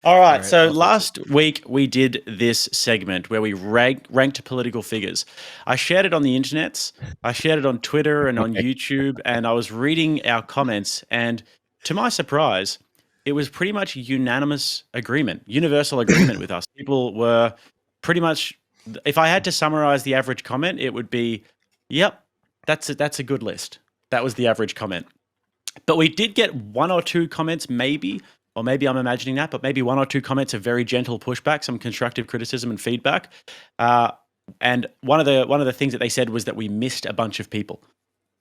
All All right. right, So I'll take last week we did this segment where we ranked political figures. I shared it on the internets. I shared it on Twitter and on YouTube, and I was reading our comments. And to my surprise, it was pretty much unanimous agreement, universal agreement with us. People were pretty much. If I had to summarize the average comment, it would be, "Yep, that's a good list." That was the average comment. But we did get one or two comments, maybe, or maybe I'm imagining that, but maybe one or two comments of very gentle pushback, some constructive criticism and feedback. And one of the things that they said was that we missed a bunch of people.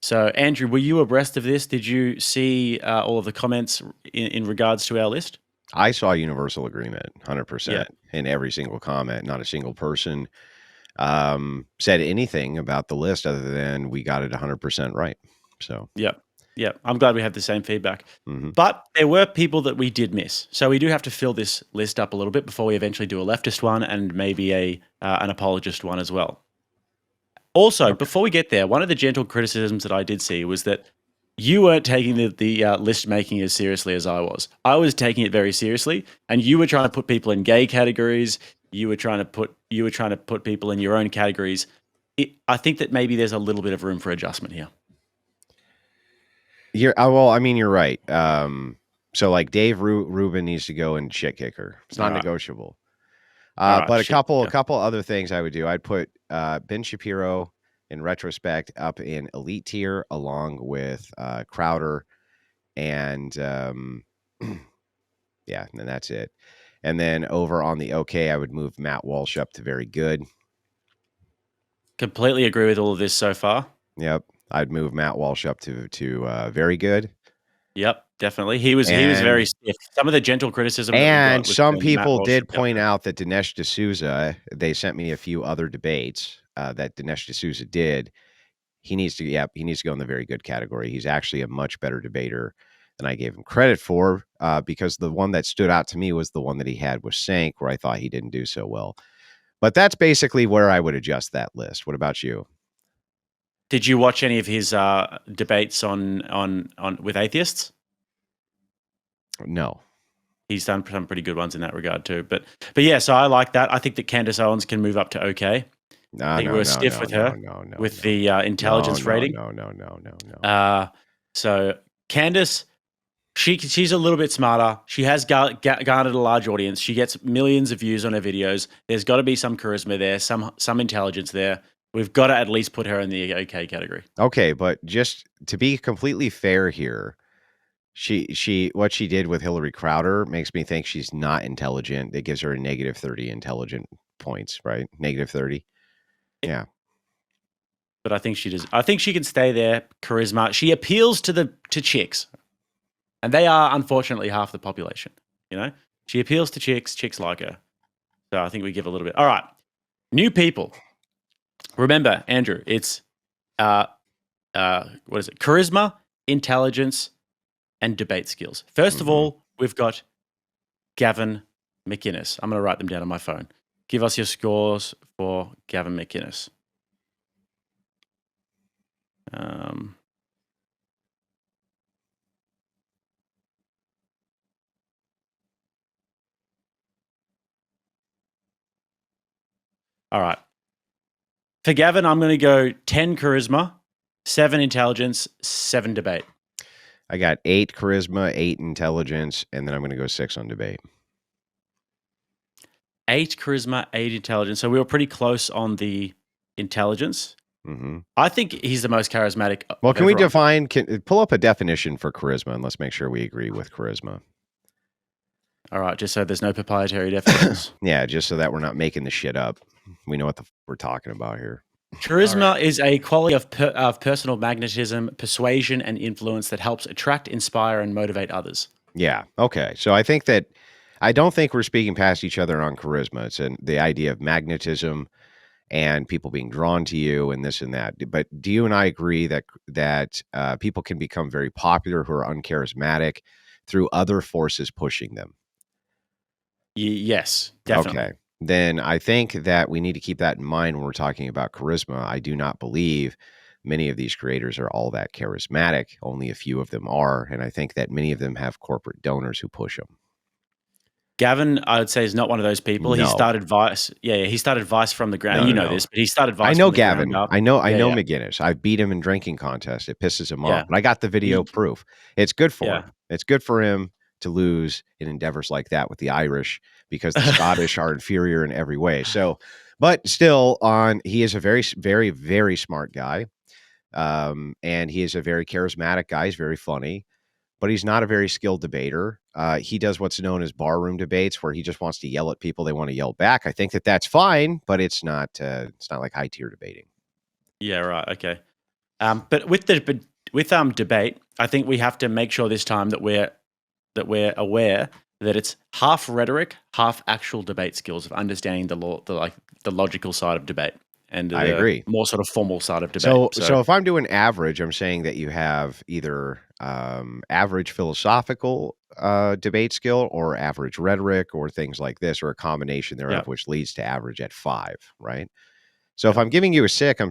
So, Andrew, were you abreast of this? Did you see all of the comments in regards to our list? I saw universal agreement, Yeah. 100% in every single comment. Not a single person said anything about the list other than we got it 100% right. So, Yeah. Yeah. I'm glad we have the same feedback. mhm. But there were people that we did miss. So we do have to fill this list up a little bit before we eventually do a leftist one and maybe an apologist one as well. Also, before we get there, one of the gentle criticisms that I did see was that you weren't taking the list making as seriously as I was. I was taking it very seriously, and you were trying to put people in gay categories. You were trying to put people in your own categories. I think that maybe there's a little bit of room for adjustment here. Well, I mean, you're right. So like Dave Rubin needs to go in shit kicker. It's not All right. negotiable. All right, But a shit, couple yeah. other things I would do. I'd put Ben Shapiro in retrospect up in elite tier along with Crowder and yeah, and that's it. And then over on the okay, I would move Matt Walsh up to very good. Completely agree with all of this so far. Yep, I'd move Matt Walsh up to very good. Yep, definitely. He was very stiff. Some of the gentle criticism that we got And was some saying Matt people Walsh did should be up point there. out that Dinesh D'Souza, they sent me a few other debates that Dinesh D'Souza did. He needs to go in the very good category. He's actually a much better debater than I gave him credit for, because the one that stood out to me was the one that he had with Sank, where I thought he didn't do so well. But that's basically where I would adjust that list. What about you? Did you watch any of his debates on with atheists? No. He's done some pretty good ones in that regard too. But yeah, so I like that. I think that Candace Owens can move up to okay. I think we were stiff with her with the intelligence rating. No. So Candace, she's a little bit smarter. She has garnered a large audience. She gets millions of views on her videos. There's got to be some charisma there, some intelligence there. We've got to at least put her in the okay category. Okay, but just to be completely fair here, she what she did with Hillary Crowder makes me think she's not intelligent. It gives her a -30 intelligent points, right? -30. Yeah. But I think she does. I think she can stay there. Charisma. She appeals to chicks, and they are unfortunately half the population. You know, she appeals to chicks. Chicks like her. So I think we give a little bit. All right, new people. Remember, Andrew, it's what is it? Charisma, intelligence, and debate skills. First of all, we've got Gavin McInnes. I'm going to write them down on my phone. Give us your scores for Gavin McInnes. All right. For Gavin, I'm going to go 10 charisma, 7 intelligence, 7 debate. I got 8 charisma, 8 intelligence, and then I'm going to go 6 on debate. 8 charisma, 8 intelligence. So we were pretty close on the intelligence. I think he's the most charismatic. Well, can we pull up a definition for charisma, and let's make sure we agree with charisma. All right, just so there's no proprietary definitions. Yeah, just so that we're not making the shit up. We know what we're talking about here. Charisma is a quality of personal magnetism, persuasion, and influence that helps attract, inspire, and motivate others. Yeah. Okay. So I don't think we're speaking past each other on charisma. It's the idea of magnetism and people being drawn to you and this and that. But do you and I agree that people can become very popular who are uncharismatic through other forces pushing them? Yes, definitely. Okay. Then I think that we need to keep that in mind when we're talking about charisma. I do not believe many of these creators are all that charismatic. Only a few of them are. And I think that many of them have corporate donors who push them. Gavin, I would say, is not one of those people. He No. started Vice. Yeah, he started Vice from the ground. No. This, but he started Vice I know from the Gavin. ground up. I know Yeah. McInnes. I beat him in drinking contests. It pisses him Yeah. off. But I got the video proof. It's good for Yeah. him. It's good for him to lose in endeavors like that with the Irish because the Scottish are inferior in every way. So, but still, he is a very, very, very smart guy. And he is a very charismatic guy. He's very funny, but he's not a very skilled debater. He does what's known as barroom debates, where he just wants to yell at people. They want to yell back. I think that that's fine, but it's not like high tier debating. Yeah. Right. Okay. But with debate, I think we have to make sure this time that we're aware that it's half rhetoric, half actual debate skills of understanding the logical side of debate, and I agree. more sort of formal side of debate. So if I'm doing average, I'm saying that you have either average philosophical debate skill or average rhetoric or things like this, or a combination thereof, which leads to average at 5, right? So if I'm giving you a 6,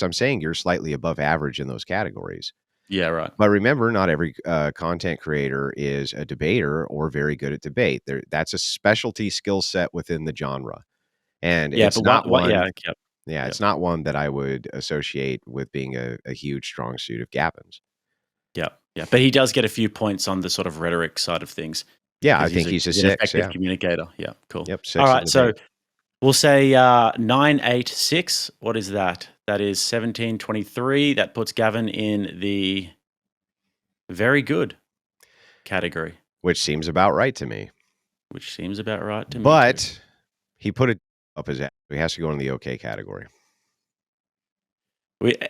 I'm saying you're slightly above average in those categories. Yeah, right. But remember, not every content creator is a debater or very good at debate. That's a specialty skill set within the genre, and it's not one. It's not one that I would associate with being a huge strong suit of Gavin's. Yeah, yeah, but he does get a few points on the sort of rhetoric side of things. Yeah, I think he's a 6. An effective communicator. Yeah, cool. Yep. 6. All right, so we'll say 9, 8, 6. What is that? That is 17, 23. That puts Gavin in the very good category, which seems about right to me. But he put it up his ass. He has to go in the okay category.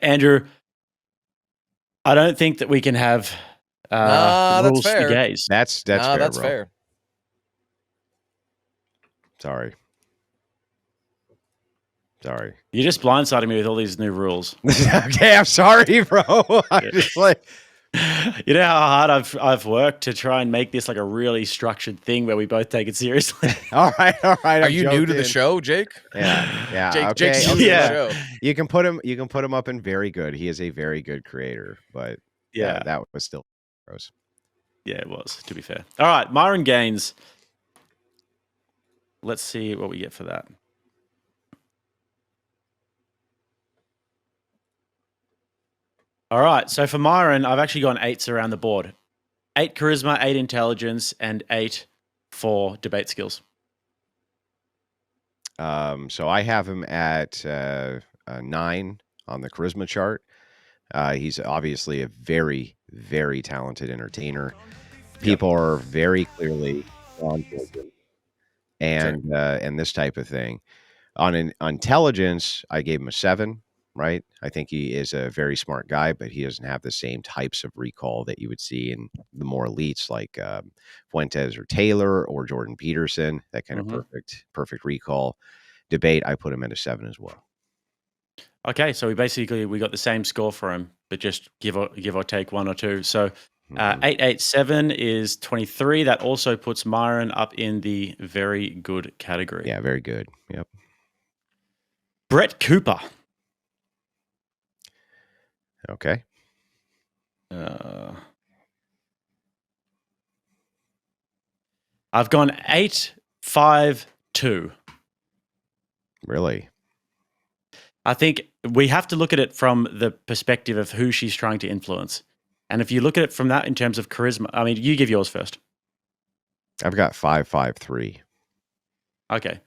Andrew, I don't think that we can have rules for gays. That's fair. That's fair. Sorry. You're just blindsiding me with all these new rules. Okay, I'm sorry, bro. I'm just like, you know how hard I've worked to try and make this like a really structured thing where we both take it seriously. All right. Are you new to the show, Jake? Yeah. Jake's new to the show. You can put him up in very good. He is a very good creator, but that was still gross. Yeah, it was, to be fair. All right, Myron Gaines. Let's see what we get for that. All right, so for Myron, I've actually gone 8s around the board. 8 charisma, 8 intelligence, and 8 for debate skills. So I have him at 9 on the charisma chart. He's obviously a very, very talented entertainer. People are very clearly on board him, and this type of thing. On intelligence, I gave him a 7. Right, I think he is a very smart guy, but he doesn't have the same types of recall that you would see in the more elites like Fuentes or Taylor or Jordan Peterson. That kind of perfect recall. Debate, I put him at a 7 as well. Okay, so we got the same score for him, but just give or take 1 or 2. So 887 is 23. That also puts Myron up in the very good category. Yeah, very good. Yep. Brett Cooper. Okay. I've gone 8, 5, 2. Really? I think we have to look at it from the perspective of who she's trying to influence. And if you look at it from that in terms of charisma, I mean, you give yours first. I've got 5, 5, 3. Okay.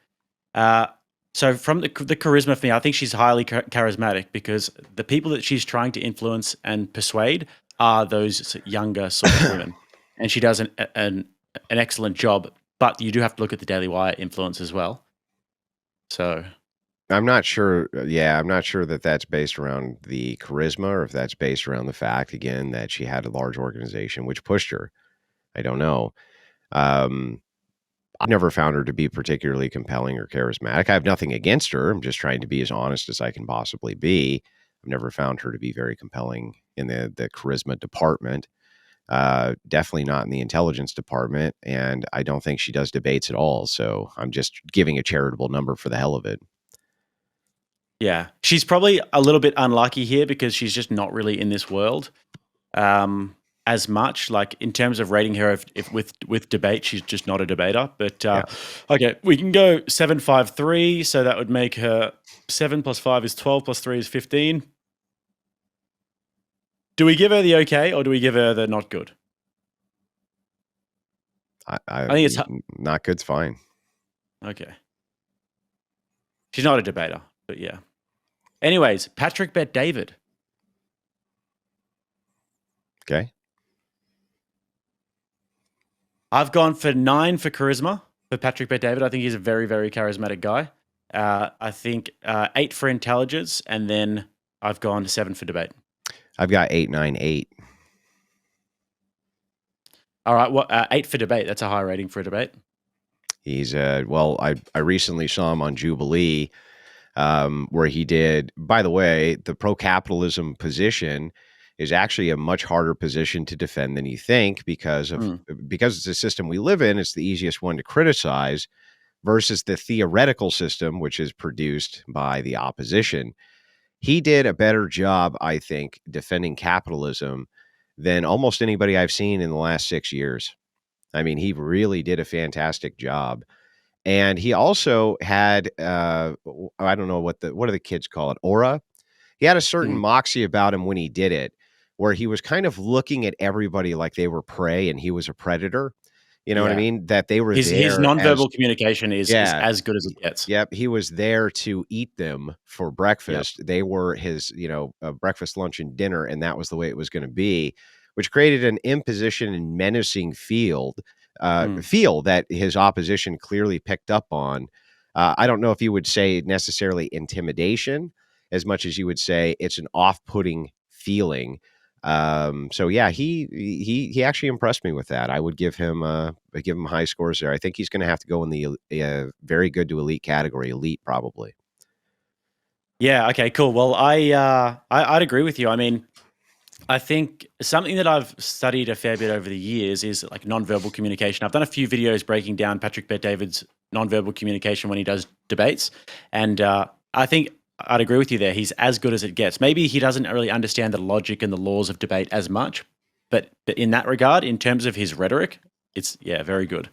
So from the charisma for me, I think she's highly charismatic because the people that she's trying to influence and persuade are those younger sort of women. And she does an excellent job, but you do have to look at the Daily Wire influence as well. So I'm not sure. Yeah, I'm not sure that that's based around the charisma or if that's based around the fact, again, that she had a large organization which pushed her. I don't know. I've never found her to be particularly compelling or charismatic. I have nothing against her. I'm just trying to be as honest as I can possibly be. I've never found her to be very compelling in the charisma department. Definitely not in the intelligence department. And I don't think she does debates at all. So I'm just giving a charitable number for the hell of it. Yeah. She's probably a little bit unlucky here because she's just not really in this world. as much. Like in terms of rating her, if with debate, she's just not a debater. But okay, we can go 7.53. So that would make her 7 + 5 is 12 + 3 is 15. Do we give her the okay or do we give her the not good? I think it's not good's fine. Okay. She's not a debater, but yeah. Anyways, Patrick Bet David. Okay. I've gone for 9 for charisma for Patrick Bet David. I think he's a very, very charismatic guy. I think 8 for intelligence, and then I've gone 7 for debate. I've got 8, 9, 8. All right, 8 for debate. That's a high rating for a debate. He's well, I recently saw him on Jubilee, where he did. By the way, the pro-capitalism position is actually a much harder position to defend than you think because it's a system we live in. It's the easiest one to criticize versus the theoretical system, which is produced by the opposition. He did a better job, I think, defending capitalism than almost anybody I've seen in the last 6 years. I mean, he really did a fantastic job. And he also had, I don't know what do the kids call it? Aura. He had a certain moxie about him when he did it, where he was kind of looking at everybody like they were prey and he was a predator. You know what I mean? That they were his nonverbal communication is as good as it gets. Yep. He was there to eat them for breakfast. Yep. They were his, breakfast, lunch, and dinner. And that was the way it was going to be, which created an imposition and menacing feel that his opposition clearly picked up on. I don't know if you would say necessarily intimidation as much as you would say it's an off-putting feeling. So yeah, he actually impressed me with that. I would give him high scores there. I think he's going to have to go in the very good to elite category, elite probably. Yeah. Okay. Cool. Well, I'd agree with you. I mean, I think something that I've studied a fair bit over the years is like nonverbal communication. I've done a few videos breaking down Patrick Bet David's nonverbal communication when he does debates, and I think I'd agree with you there. He's as good as it gets. Maybe he doesn't really understand the logic and the laws of debate as much, but in that regard, in terms of his rhetoric, it's very good.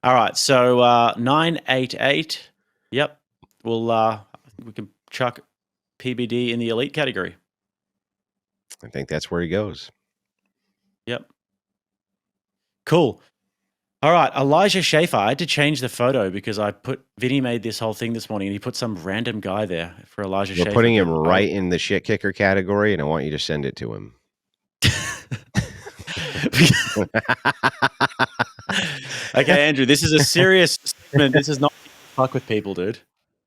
All right, so 988. Yep, we can chuck PBD in the elite category. I think that's where he goes. Yep. Cool. All right, Elijah Schaffer. I had to change the photo because Vinny made this whole thing this morning and he put some random guy there for Elijah Schaffer. We're putting him right in the shit kicker category, and I want you to send it to him. Okay, Andrew, this is a serious statement. This is not to fuck with people, dude.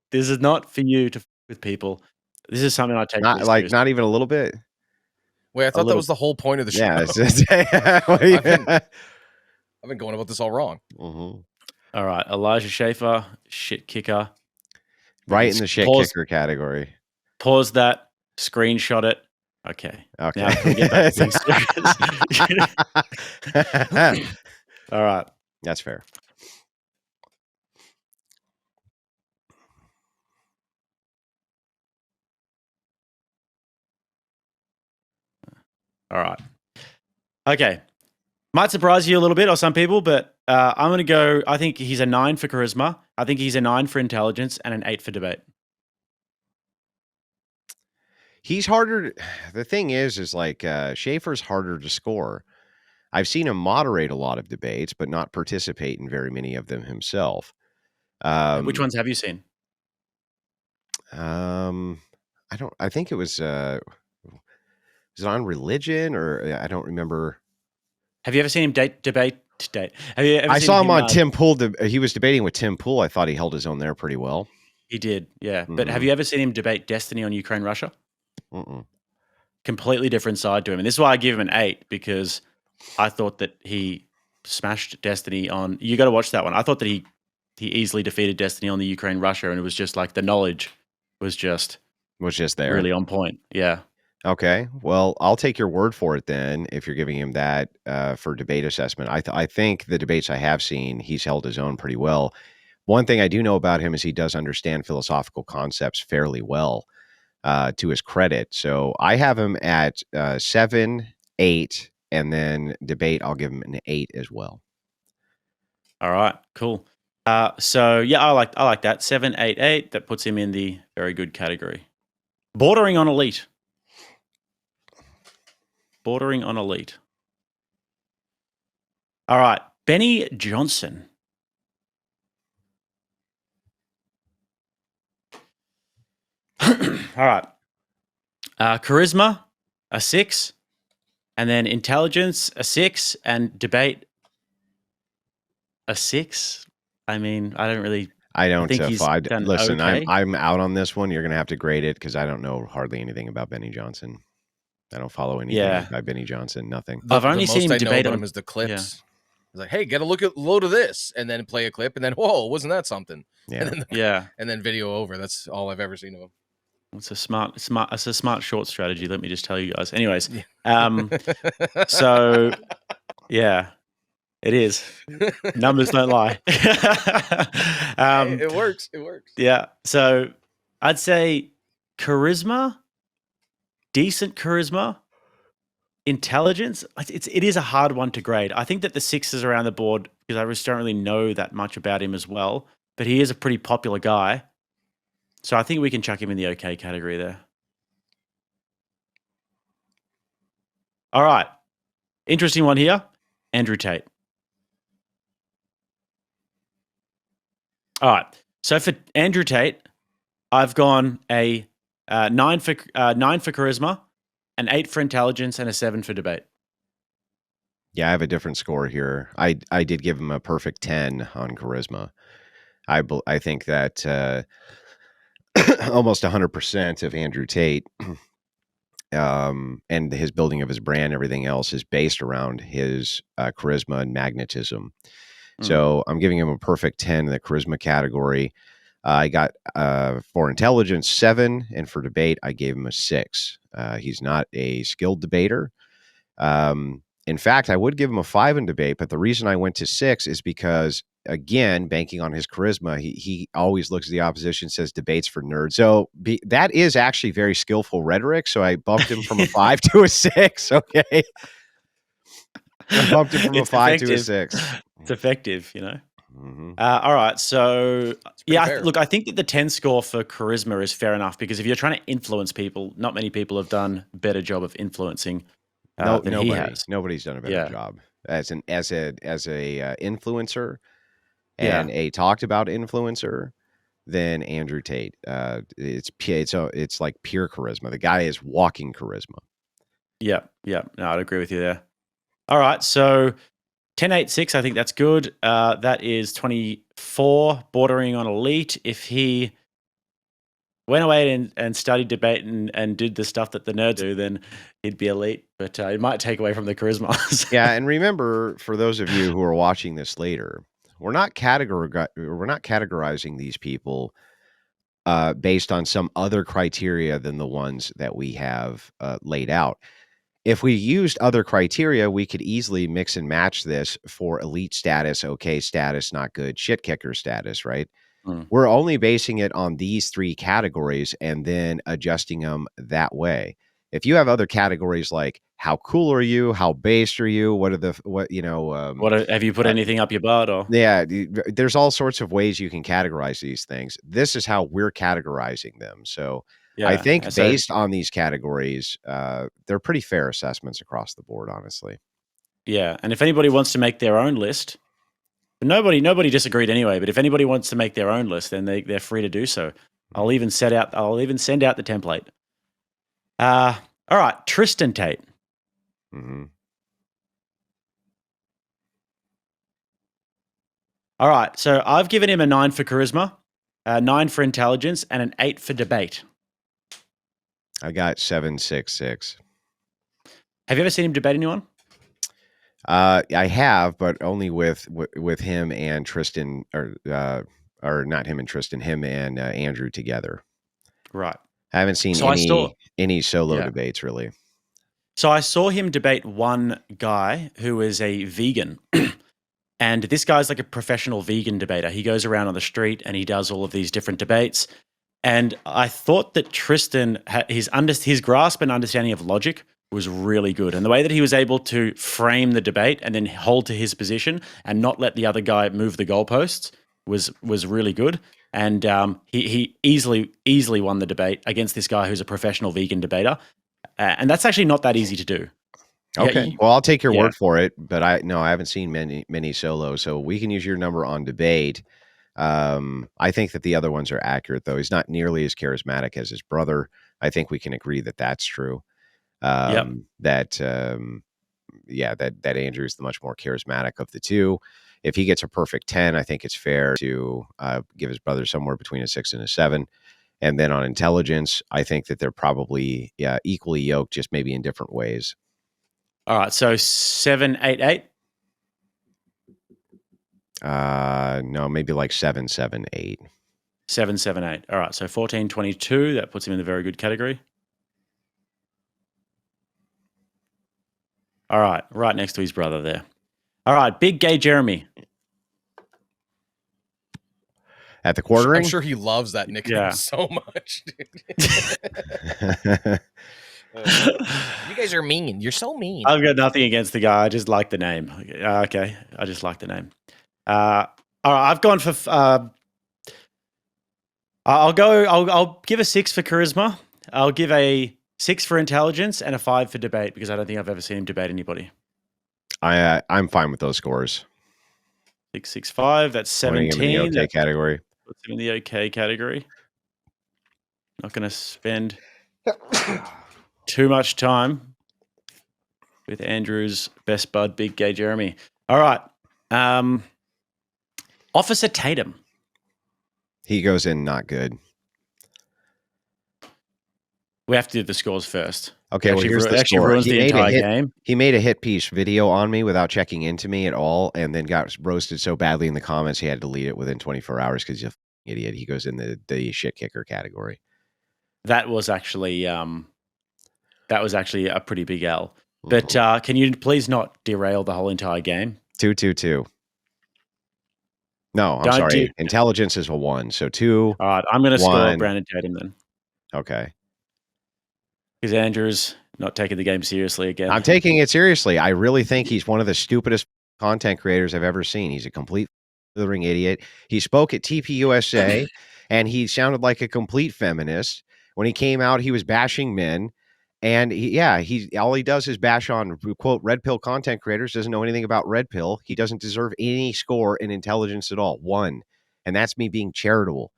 This is not for you to fuck with people. This is something I take not even a little bit. Wait, I thought that was the whole point of the show. Yeah, I've been going about this all wrong. Mm-hmm. All right, Elijah Schaffer, shit kicker. Right in the shit kicker category. Pause that, screenshot it. Okay. Okay. Now can we get back to being serious? All right. That's fair. All right. Okay. Might surprise you a little bit or some people, but I'm going to go, I think he's a 9 for charisma. I think he's a 9 for intelligence and an 8 for debate. He's harder. The thing is like Schaffer's harder to score. I've seen him moderate a lot of debates, but not participate in very many of them himself. Which ones have you seen? I think it was it on religion or I don't remember. Have you ever seen him debate? Have you ever I seen saw him on Tim Pool. He was debating with Tim Pool. I thought he held his own there pretty well. He did, yeah. Mm-hmm. But have you ever seen him debate Destiny on Ukraine-Russia? Completely different side to him. And this is why I give him an 8, because I thought that he smashed Destiny on... You got to watch that one. I thought that he easily defeated Destiny on the Ukraine-Russia, and it was just like the knowledge was just there. Really on point, yeah. Okay, well, I'll take your word for it then. If you're giving him that for debate assessment, I think the debates I have seen, he's held his own pretty well. One thing I do know about him is he does understand philosophical concepts fairly well, to his credit. So I have him at 7, 8, and then debate, I'll give him an 8 as well. All right, cool. So yeah, I like that 7, 8, 8. That puts him in the very good category, bordering on elite. Bordering on elite. All right, Benny Johnson. All right. Charisma, a 6, and then intelligence, a 6, and debate, a 6. I mean, I think he's done listen, okay. I'm out on this one. You're going to have to grade it because I don't know hardly anything about Benny Johnson. I don't follow anything by Benny Johnson. Nothing. I've only seen him debate on him is the clips. Yeah. It's like, hey, get a load of this, and then play a clip, and then whoa, wasn't that something? Yeah. And then video over. That's all I've ever seen of him. It's a smart short strategy. Let me just tell you guys. Anyways, so yeah, it is. Numbers don't lie. It works. It works. Yeah. So I'd say charisma, decent charisma, intelligence. It is a hard one to grade. I think that the 6s around the board because I just don't really know that much about him as well. But he is a pretty popular guy. So I think we can chuck him in the okay category there. All right. Interesting one here. Andrew Tate. All right. So for Andrew Tate, I've gone a 9 for charisma, an 8 for intelligence, and a 7 for debate. Yeah, I have a different score here. I did give him a perfect 10 on charisma. I think that almost 100% of Andrew Tate and his building of his brand, everything else is based around his charisma and magnetism. So I'm giving him a perfect 10 in the charisma category. I got for intelligence 7, and for debate I gave him a 6. He's not a skilled debater. In fact, I would give him a 5 in debate, but the reason I went to 6 is because, again, banking on his charisma, he always looks at the opposition, says debates for nerds. So that is actually very skillful rhetoric. So I bumped him from a 5 to a 6. Okay. I bumped him from a 5 to a 6. It's effective, you know. All right. So, look, I think that the 10 score for charisma is fair enough because if you're trying to influence people, not many people have done a better job of influencing than he has. Nobody's done a better job as a influencer and a talked about influencer than Andrew Tate. It's like pure charisma. The guy is walking charisma. Yeah. No, I'd agree with you there. All right. So 10, 8, 6, I think that's good. That is 24, bordering on elite. If he went away and studied debate and did the stuff that the nerds do, then he'd be elite. But it might take away from the charisma. Yeah, and remember, for those of you who are watching this later, we're not categorizing these people based on some other criteria than the ones that we have laid out. If we used other criteria, we could easily mix and match this for elite status, okay status, not good, shit kicker status, right? We're only basing it on these 3 categories and then adjusting them that way. If you have other categories like how cool are you, how based are you, have you put anything up your butt? Or there's all sorts of ways you can categorize these things. This is how we're categorizing them. So I think based on these categories, they're pretty fair assessments across the board, honestly. Yeah, and if anybody wants to make their own list, nobody disagreed anyway. But if anybody wants to make their own list, then they're free to do so. I'll even send out the template. All right, Tristan Tate. All right, so I've given him a 9 for charisma, 9 for intelligence, and an 8 for debate. I got 7, 6, 6. Have you ever seen him debate anyone? I have, but only with him and Tristan, or not him and Tristan, him and Andrew together. Right. I haven't seen any solo debates really. So I saw him debate one guy who is a vegan. And this guy's like a professional vegan debater. He goes around on the street and he does all of these different debates. And I thought that Tristan, his grasp and understanding of logic was really good. And the way that he was able to frame the debate and then hold to his position and not let the other guy move the goalposts was really good. And he easily won the debate against this guy who's a professional vegan debater. And that's actually not that easy to do. Okay. Well, I'll take your word for it, but I haven't seen many solos, so we can use your number on debate. I think that the other ones are accurate, though. He's not nearly as charismatic as his brother. I think we can agree that that's true. That Andrew is the much more charismatic of the two. If he gets a perfect 10, I think it's fair to give his brother somewhere between a 6 and a 7. And then on intelligence, I think that they're probably equally yoked, just maybe in different ways. All right, so 7, 8, 8. No, maybe like 7, 7, 8. 7, 7, 8. All right, so 14, 22. That puts him in the very good category. All right, right next to his brother there. All right, Big Gay Jeremy. At the quartering? I'm sure he loves that nickname so much. You guys are mean. You're so mean. I've got nothing against the guy. I just like the name. Okay, I just like the name. All right, I've gone for. I'll give a 6 for charisma. I'll give a 6 for intelligence and a 5 for debate because I don't think I've ever seen him debate anybody. I'm fine with those scores. 6, 6, 5. That's 17. Putting him in the okay category. Puts him in the okay category. Not going to spend too much time with Andrew's best bud, Big Gay Jeremy. All right. Officer Tatum. He goes in not good. We have to do the scores first. Okay, well, here's the actually score. ruins the entire game. He made a hit piece video on me without checking into me at all, and then got roasted so badly in the comments he had to delete it within 24 hours because he's an idiot. He goes in the shit kicker category. That was actually a pretty big L. But can you please not derail the whole entire game? 2-2-2. No, I'm sorry. Intelligence is a 1, so 2. All right, I'm going to score Brandon Tatum then. Okay. Because Andrew's not taking the game seriously again. I'm taking it seriously. I really think he's one of the stupidest content creators I've ever seen. He's a complete slithering idiot. He spoke at TPUSA, and he sounded like a complete feminist. When he came out, he was bashing men. And he all he does is bash on, quote, red pill content creators, doesn't know anything about red pill. He doesn't deserve any score in intelligence at all. 1. And that's me being charitable.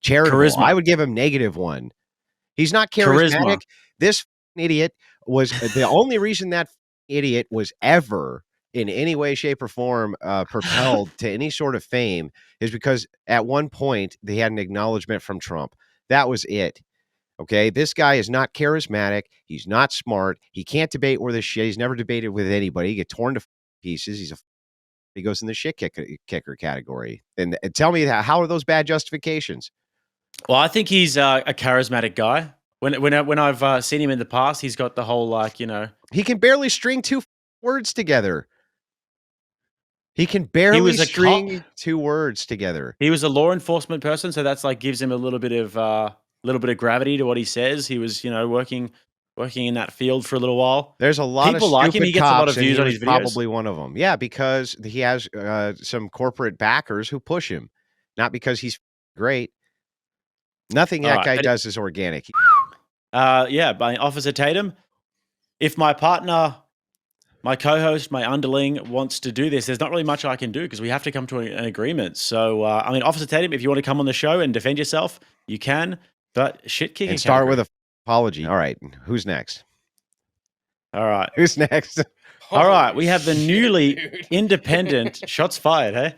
Charitable. I would give him -1. He's not charismatic. Charisma. This idiot was the only reason that idiot was ever in any way, shape, or form propelled to any sort of fame is because at one point they had an acknowledgement from Trump. That was it. Okay, this guy is not charismatic. He's not smart. He can't debate worth a shit. He's never debated with anybody. He gets torn to pieces. He goes in the shit kicker category. And tell me how are those bad justifications? Well, I think he's a charismatic guy. When I've seen him in the past, he's got the whole He can barely string 2 words together. He can barely string 2 words together. He was a law enforcement person, so that's gives him a little bit of gravity to what he says. He was working in that field for a little while. There's a lot people of like him. He gets a lot of views on his videos. Probably one of them. Yeah, because he has some corporate backers who push him, not because he's great. Nothing that guy does is organic. By Officer Tatum, if my partner, my co-host, my underling wants to do this, there's not really much I can do because we have to come to an agreement. So, Officer Tatum, if you want to come on the show and defend yourself, you can, but shit kicking. And start with an apology. All right, who's next? All right. Who's next? All right, we have the newly independent shots fired, hey?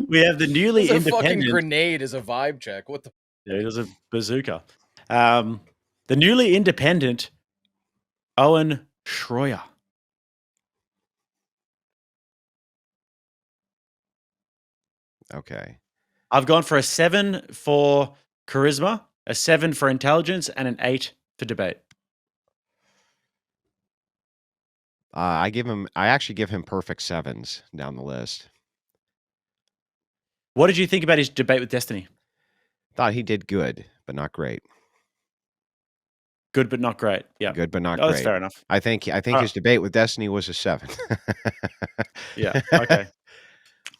We have the newly independent fucking grenade is a vibe check. What the? Yeah, it was a bazooka. The newly independent Owen Shroyer. Okay. I've gone for a 7 for charisma, a 7 for intelligence, and an 8 for debate. I actually give him perfect 7s down the list. What did you think about his debate with Destiny? Thought he did good, but not great. Good but not great. Yeah. Good but not Oh, that's great. fair enough. I think his debate with Destiny was a 7. Yeah. Okay.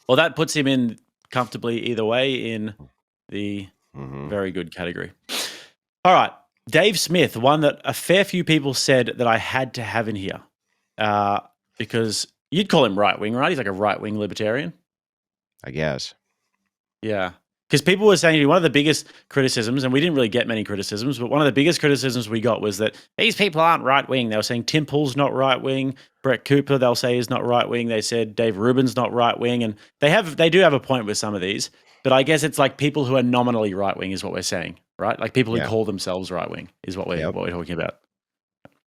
Well, that puts him in comfortably either way in the very good category. All right. Dave Smith, one that a fair few people said that I had to have in here because you'd call him right-wing, right? He's like a right-wing libertarian. I guess. Yeah. Because people were saying one of the biggest criticisms, and we didn't really get many criticisms, but one of the biggest criticisms we got was that these people aren't right-wing. They were saying Tim Pool's not right-wing. Brett Cooper, they'll say, is not right-wing. They said Dave Rubin's not right-wing. And they do have a point with some of these. But I guess it's like people who are nominally right-wing is what we're saying, right? Like people who call themselves right-wing is what we're talking about.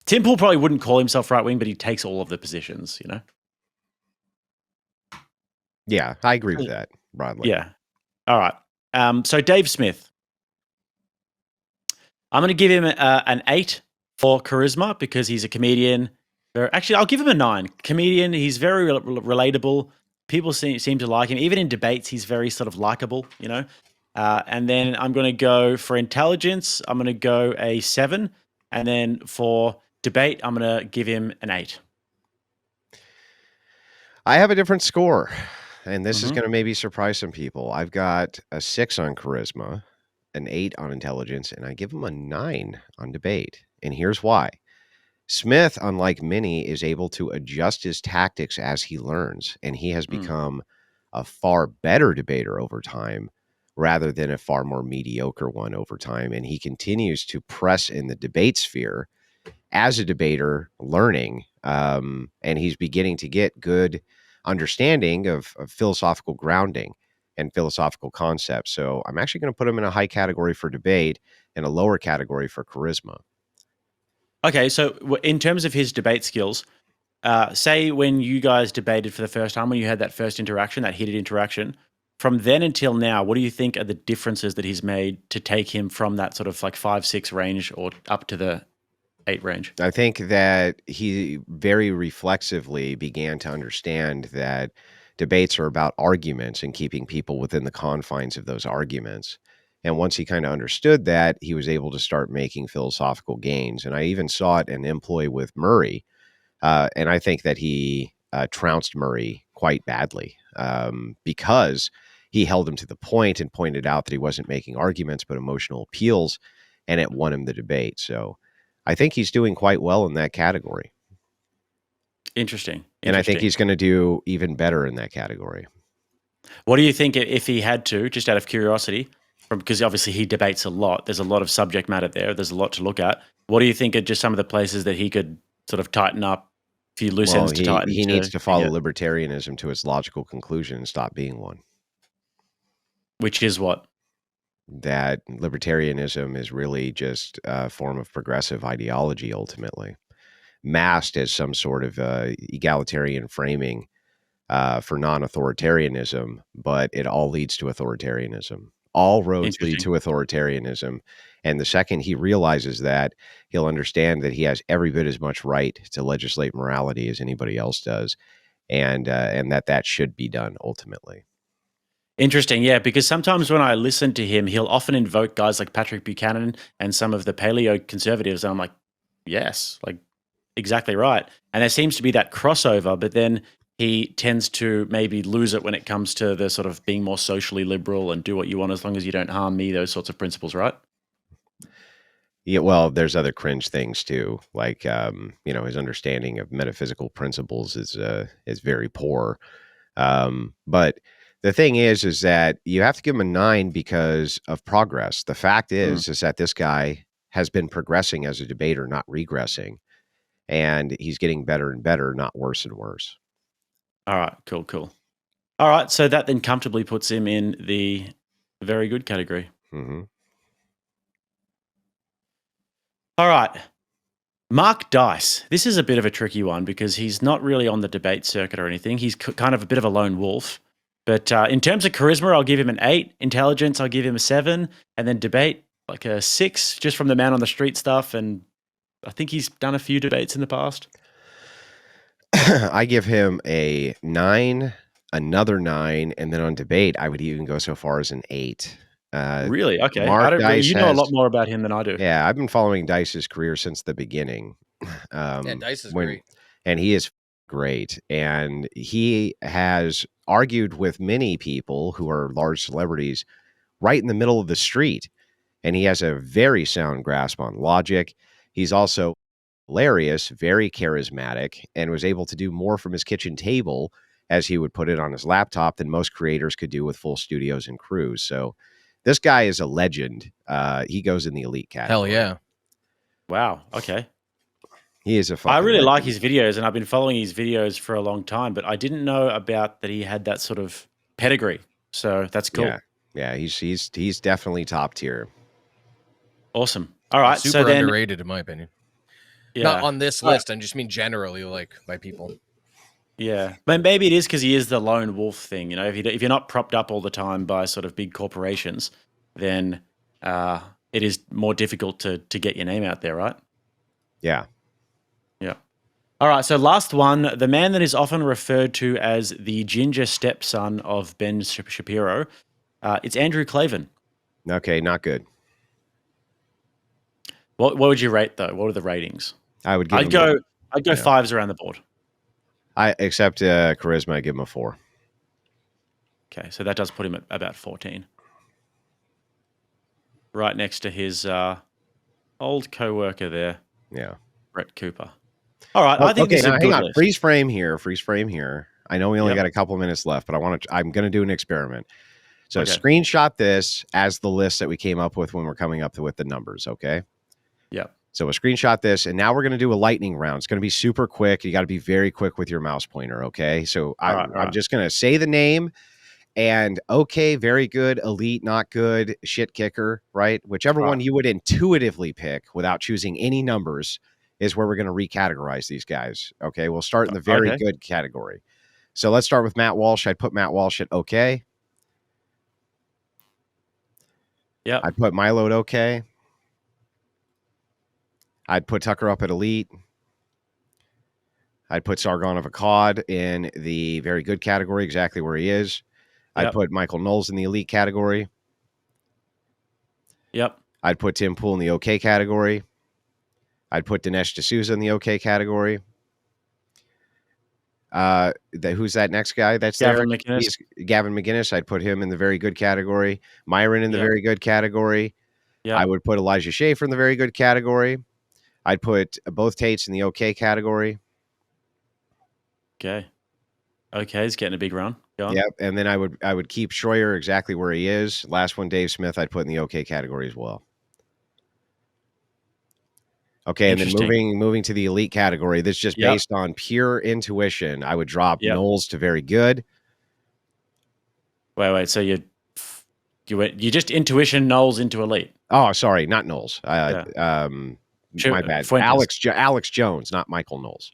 Tim Pool probably wouldn't call himself right-wing, but he takes all of the positions, you know? Yeah, I agree with that broadly. Yeah. All right. So Dave Smith, I'm going to give him an 8 for charisma because he's a comedian. Actually, I'll give him a 9. Comedian, he's very relatable. People seem to like him. Even in debates, he's very sort of likable, you know. And then I'm going to go for intelligence. I'm going to go a 7. And then for debate, I'm going to give him an 8. I have a different score, and this is going to maybe surprise some people. I've got a 6 on charisma, an 8 on intelligence, and I give him a 9 on debate. And here's why. Smith, unlike many, is able to adjust his tactics as he learns, and he has become a far better debater over time rather than a far more mediocre one over time. And he continues to press in the debate sphere as a debater, learning, and he's beginning to get good understanding of philosophical grounding and philosophical concepts. So I'm actually going to put him in a high category for debate and a lower category for charisma. Okay, so in terms of his debate skills, say when you guys debated for the first time, when you had that first interaction, that heated interaction, from then until now, what do you think are the differences that he's made to take him from that sort of like 5-6 range or up to the 8 range? I think that he very reflexively began to understand that debates are about arguments and keeping people within the confines of those arguments. And once he kind of understood that, he was able to start making philosophical gains. And I even saw it in employ with Murray. And I think that he trounced Murray quite badly because he held him to the point and pointed out that he wasn't making arguments, but emotional appeals, and it won him the debate. So I think he's doing quite well in that category. Interesting. And I think he's going to do even better in that category. What do you think if he had to, just out of curiosity, because obviously he debates a lot, there's a lot of subject matter there, there's a lot to look at. What do you think are just some of the places that he could sort of tighten up, a few loose ends to tighten? He needs to follow libertarianism to its logical conclusion and stop being one. Which is what? That libertarianism is really just a form of progressive ideology, ultimately, masked as some sort of egalitarian framing for non-authoritarianism, but it all leads to authoritarianism. All roads lead to authoritarianism. And the second he realizes that, he'll understand that he has every bit as much right to legislate morality as anybody else does, and that should be done ultimately. Interesting, yeah, because sometimes when I listen to him, he'll often invoke guys like Patrick Buchanan and some of the paleo conservatives, and I'm like, yes, like exactly right. And there seems to be that crossover, but then he tends to maybe lose it when it comes to the sort of being more socially liberal and do what you want as long as you don't harm me, those sorts of principles, right? Yeah, well, there's other cringe things too, like his understanding of metaphysical principles is very poor. But the thing is that you have to give him a 9 because of progress. The fact is that this guy has been progressing as a debater, not regressing, and he's getting better and better, not worse and worse. All right, cool. All right, so that then comfortably puts him in the very good category. Mm-hmm. All right. Mark Dice. This is a bit of a tricky one because he's not really on the debate circuit or anything. He's kind of a bit of a lone wolf. But in terms of charisma, I'll give him an 8. Intelligence, I'll give him a 7. And then debate, like a 6, just from the man on the street stuff. And I think he's done a few debates in the past. I give him a 9, another 9, and then on debate, I would even go so far as an 8. Really? Okay. Mark Dice You know a lot has, more about him than I do. yeah, I've been following Dice's career since the beginning. Yeah, Dice is great. And he is great. And he has argued with many people who are large celebrities right in the middle of the street. And he has a very sound grasp on logic. He's also hilarious, very charismatic, and was able to do more from his kitchen table, as he would put it, on his laptop than most creators could do with full studios and crews. So this guy is a legend. He goes in the elite category. Hell yeah. Wow. Okay. He is a I fucking really like legend. his videos, and I've been following his videos for a long time, but I didn't know about that he had that sort of pedigree. So that's cool. Yeah, he's definitely top tier. Awesome. All right. Super So then, underrated, in my opinion. yeah. Not on this list. I just mean generally, like, by people. Yeah, but maybe it is because he is the lone wolf thing. You know, if you're not propped up all the time by sort of big corporations, then it is more difficult to get your name out there, right? Yeah. Yeah. All right. So last one, the man that is often referred to as the ginger stepson of Ben Shapiro, it's Andrew Klavan. Okay, not good. What would you rate though? What are the ratings? I would give I'd him go fives around the board. except charisma, I give him a 4. Okay, so that does put him at about 14. Right next to his old co-worker there. Yeah. Brett Cooper. All right, I think this is a good list. Freeze frame here. I know we only got a couple minutes left, but I'm going to do an experiment. So screenshot this as the list that we came up with when we're coming up with the numbers, okay? Yeah. So we'll screenshot this, and now we're going to do a lightning round. It's going to be super quick. You got to be very quick with your mouse pointer, okay? So I'm just going to say the name, and okay, very good, elite, not good, shit kicker, right? Whichever one you would intuitively pick without choosing any numbers is where we're going to recategorize these guys, okay? We'll start in the very good category. So let's start with Matt Walsh. I'd put Matt Walsh at okay. Yeah. I'd put Milo at okay. I'd put Tucker up at elite. I'd put Sargon of Akkad in the very good category, exactly where he is. I'd put Michael Knowles in the elite category. Yep. I'd put Tim Pool in the okay category. I'd put Dinesh D'Souza in the okay category. Who's that next guy? That's Gavin there. McInnes. Gavin McInnes. I'd put him in the very good category. Myron in the very good category. Yeah. I would put Elijah Schaffer in the very good category. I'd put both Tates in the okay category. Okay. Okay, he's getting a big run. Yep, and then I would keep Shroyer exactly where he is. Last one, Dave Smith, I'd put in the okay category as well. Okay, and then moving to the elite category. This is just based on pure intuition. I would drop Knowles to very good. Wait. So you just intuition Knowles into elite. Oh, sorry, not Knowles. My bad. Alex Jones, not Michael Knowles.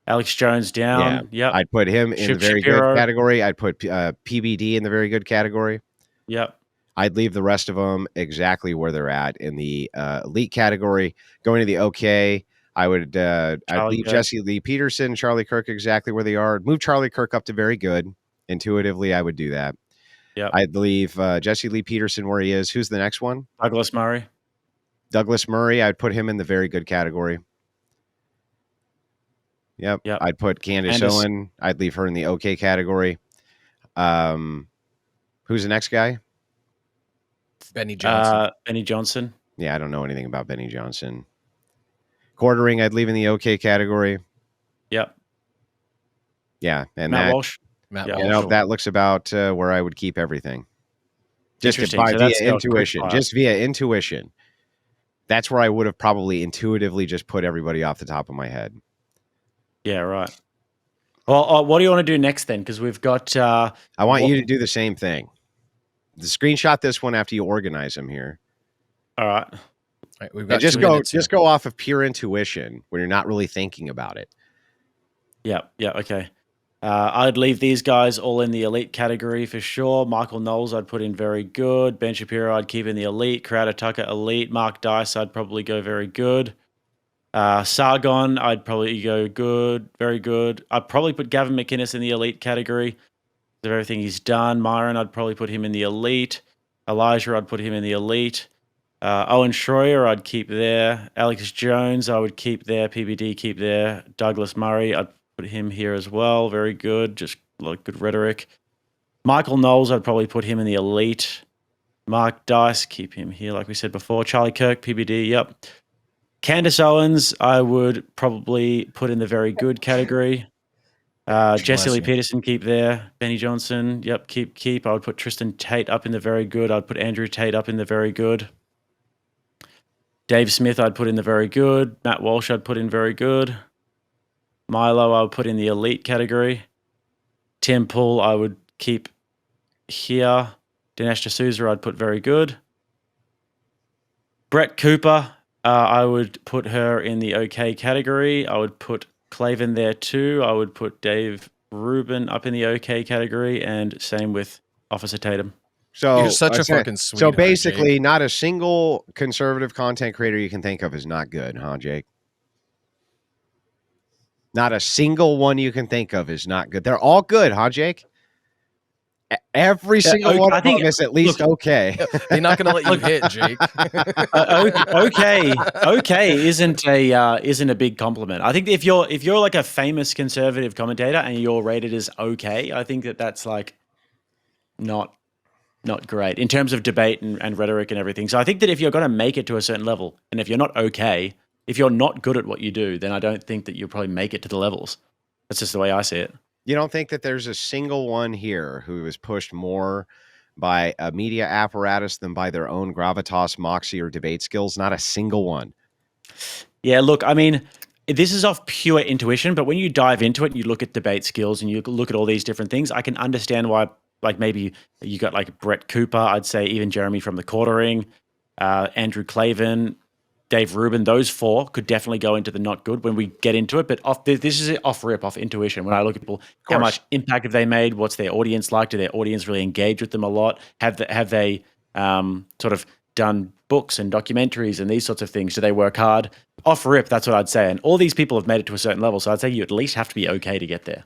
Alex Jones down. Yeah. I'd put him in the very good category. I'd put PBD in the very good category. Yep. I'd leave the rest of them exactly where they're at in the elite category. Going to the okay, I'd leave Jesse Lee Peterson, Charlie Kirk exactly where they are. Move Charlie Kirk up to very good. Intuitively, I would do that. Yeah. I'd leave Jesse Lee Peterson where he is. Who's the next one? Douglas Murray. I'd put him in the very good category. Yep. I'd put Candace Owens. I'd leave her in the okay category. Who's the next guy? Benny Johnson. Yeah, I don't know anything about Benny Johnson. Quartering, I'd leave in the okay category. Yep. Yeah, and Matt Walsh. That looks about where I would keep everything. Just via intuition. That's where I would have probably intuitively just put everybody off the top of my head. Yeah, right. Well, what do you want to do next then? Because we've got... I want you to do the same thing. Screenshot this one after you organize them here. All right. We've got just go off of pure intuition when you're not really thinking about it. Yeah, okay. I'd leave these guys all in the elite category for sure. Michael Knowles I'd put in very good. Ben Shapiro I'd keep in the elite. Crowder Tucker elite. Mark Dice I'd probably go very good. Sargon I'd probably go good, very good. I'd probably put Gavin McInnes in the elite category of everything he's done. Myron I'd probably put him in the elite. Elijah, I'd put him in the elite. Owen Shroyer, I'd keep there. Alex Jones, I would keep there. PBD, keep there. Douglas Murray, I'd put him here as well. Very good. Just a lot of good rhetoric. Michael Knowles, I'd probably put him in the elite. Mark Dice, keep him here, like we said before. Charlie Kirk, PBD, yep. Candace Owens, I would probably put in the very good category. Jesse Lee Peterson, keep there. Benny Johnson, yep, keep. I would put Tristan Tate up in the very good. I'd put Andrew Tate up in the very good. Dave Smith, I'd put in the very good. Matt Walsh, I'd put in very good. Milo, I would put in the elite category. Tim Pool, I would keep here. Dinesh D'Souza, I'd put very good. Brett Cooper, I would put her in the okay category. I would put Klavan there too. I would put Dave Rubin up in the okay category, and same with Officer Tatum. So You're such a fucking sweetheart. So basically, Jake. not a single conservative content creator you can think of is not good, huh, Jake? Not a single one you can think of is not good. They're all good, huh, Jake? Every single one of them is at least okay. They're not going to let you hit, Jake. Okay isn't a big compliment. I think if you're like a famous conservative commentator and you're rated as okay, I think that's like not great in terms of debate and rhetoric and everything. So I think that if you're going to make it to a certain level, and if you're not okay, if you're not good at what you do, then I don't think that you'll probably make it to the levels. That's just the way I see it. You don't think that there's a single one here who was pushed more by a media apparatus than by their own gravitas, moxie, or debate skills? Not a single one. Yeah, look, I mean, this is off pure intuition, but when you dive into it and you look at debate skills and you look at all these different things, I can understand why, like maybe you got like Brett Cooper, I'd say even Jeremy from the Quartering, Andrew Klavan, Dave Rubin, those four could definitely go into the not good when we get into it. But this is off intuition. When I look at people, how much impact have they made? What's their audience like? Do their audience really engage with them a lot? Have they sort of done books and documentaries and these sorts of things? Do they work hard? Off rip, that's what I'd say. And all these people have made it to a certain level. So I'd say you at least have to be okay to get there.